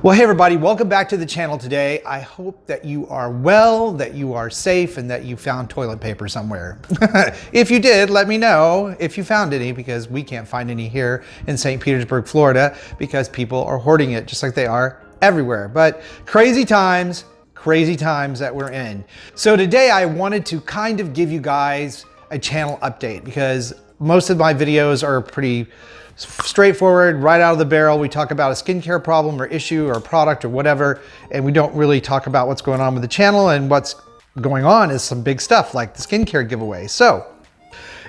Well, hey everybody, welcome back to the channel today. I hope that you are well, that you are safe, and that you found toilet paper somewhere. If you did, let me know if you found any, because we can't find any here in St. Petersburg, Florida, because people are hoarding it just like they are everywhere. But crazy times that we're in. So today I wanted to kind of give you guys a channel update, because most of my videos are pretty straightforward, right out of the barrel. We talk about a skincare problem or issue or product or whatever, and we don't really talk about what's going on with the channel. And what's going on is some big stuff like the skincare giveaway. So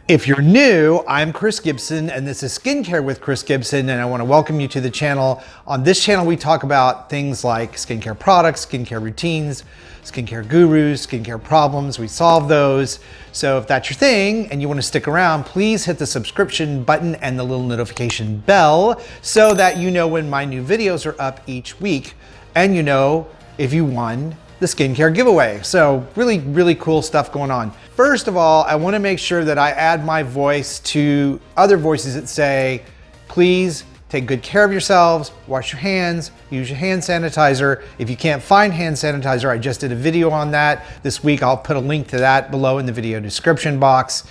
if you're new, I'm Chris Gibson, and this is Skincare with Chris Gibson, and I want to welcome you to the channel. On this channel, we talk about things like skincare products, skincare routines, skincare gurus, skincare problems. We solve those. So if that's your thing and you want to stick around, please hit the subscription button and the little notification bell so that you know when my new videos are up each week, and you know if you won the skincare giveaway. So really cool stuff going on. First of all, I want to make sure that I add my voice to other voices that say, please take good care of yourselves, wash your hands, use your hand sanitizer. If you can't find hand sanitizer, I just did a video on that this week. I'll put a link to that below in the video description box.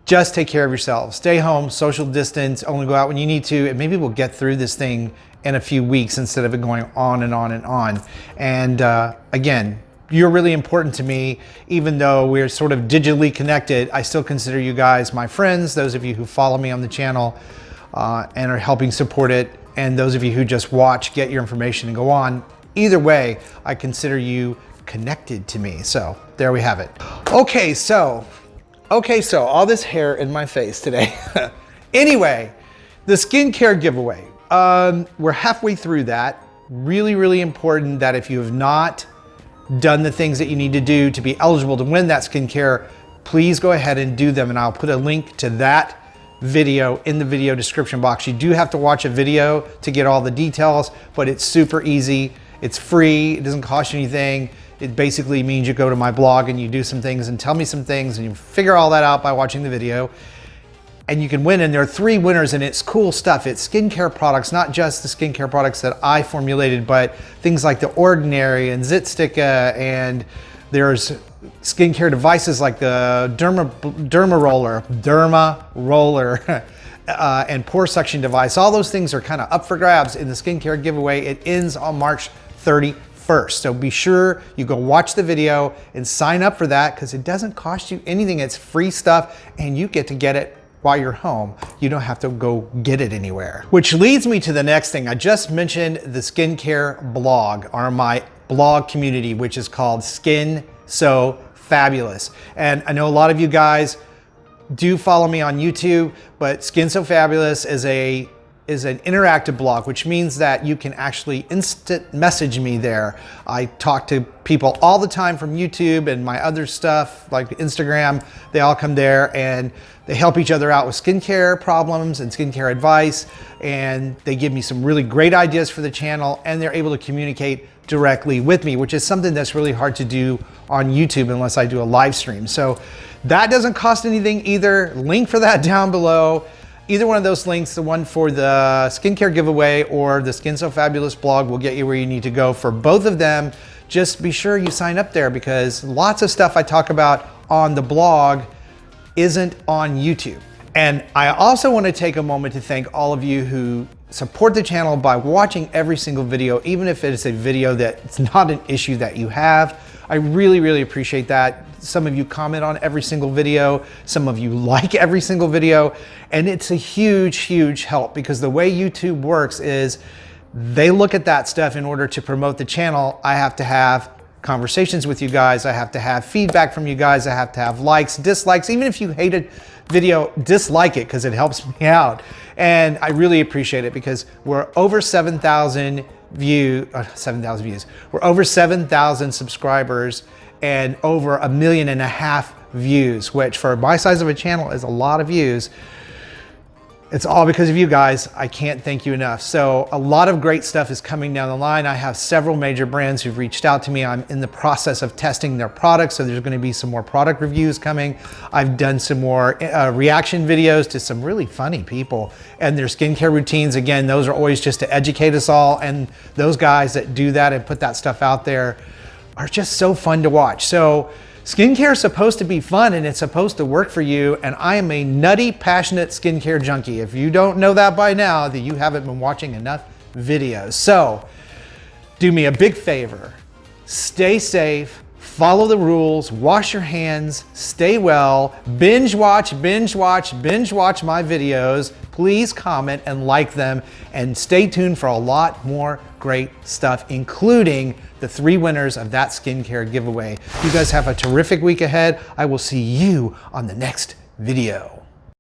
Just take care of yourselves. Stay home, social distance, only go out when you need to, and maybe we'll get through this thing in a few weeks instead of it going on and on and on. And again, you're really important to me. Even though we're sort of digitally connected, I still consider you guys my friends, those of you who follow me on the channel and are helping support it, and those of you who just watch, get your information and go on. Either way, I consider you connected to me. So there we have it. Okay, so all this hair in my face today. Anyway, the skincare giveaway. We're halfway through that. Really important that if you have not done the things that you need to do to be eligible to win that skincare, please go ahead and do them. And I'll put a link to that video in the video description box. You do have to watch a video to get all the details, but it's super easy. It's free. It doesn't cost you anything. It basically means you go to my blog and you do some things and tell me some things, and you figure all that out by watching the video. And you can win, and there are 3 winners, and it's cool stuff. It's skincare products, not just the skincare products that I formulated, but things like The Ordinary and Zitstica, and there's skincare devices like the Derma Roller, and pore suction device. All those things are kind of up for grabs in the skincare giveaway. It ends on March 31st. So be sure you go watch the video and sign up for that, because it doesn't cost you anything. It's free stuff, and you get to get it while you're home. You don't have to go get it anywhere. Which leads me to the next thing. I just mentioned the skincare blog, or my blog community, which is called Skin So Fabulous. And I know a lot of you guys do follow me on YouTube, but Skin So Fabulous is an interactive blog, which means that you can actually instant message me there. I talk to people all the time from YouTube and my other stuff like Instagram. They all come there and they help each other out with skincare problems and skincare advice, and they give me some really great ideas for the channel, and they're able to communicate directly with me, which is something that's really hard to do on YouTube unless I do a live stream. So that doesn't cost anything either. Link for that down below. Either one of those links, the one for the skincare giveaway or the Skin So Fabulous blog, will get you where you need to go for both of them. Just be sure you sign up there, because lots of stuff I talk about on the blog isn't on YouTube. And I also want to take a moment to thank all of you who support the channel by watching every single video, even if it is a video that's not an issue that you have. I really appreciate that. Some of you comment on every single video. Some of you like every single video. And it's a huge help, because the way YouTube works is they look at that stuff. In order to promote the channel, I have to have conversations with you guys. I have to have feedback from you guys. I have to have likes, dislikes. Even if you hate a video, dislike it, because it helps me out. And I really appreciate it, because we're over 7,000 views. We're over 7,000 subscribers and over 1.5 million views, which for my size of a channel is a lot of views. It's all because of you guys. I can't thank you enough. So a lot of great stuff is coming down the line. I have several major brands who've reached out to me. I'm in the process of testing their products, so there's going to be some more product reviews coming. I've done some more reaction videos to some really funny people and their skincare routines. Again, those are always just to educate us all, and those guys that do that and put that stuff out there are just so fun to watch. So skincare is supposed to be fun and it's supposed to work for you, and I am a nutty, passionate skincare junkie. If you don't know that by now, then you haven't been watching enough videos. So do me a big favor, stay safe, follow the rules, wash your hands, stay well, binge watch my videos. Please comment and like them, and stay tuned for a lot more great stuff, including the 3 winners of that skincare giveaway. You guys have a terrific week ahead. I will see you on the next video.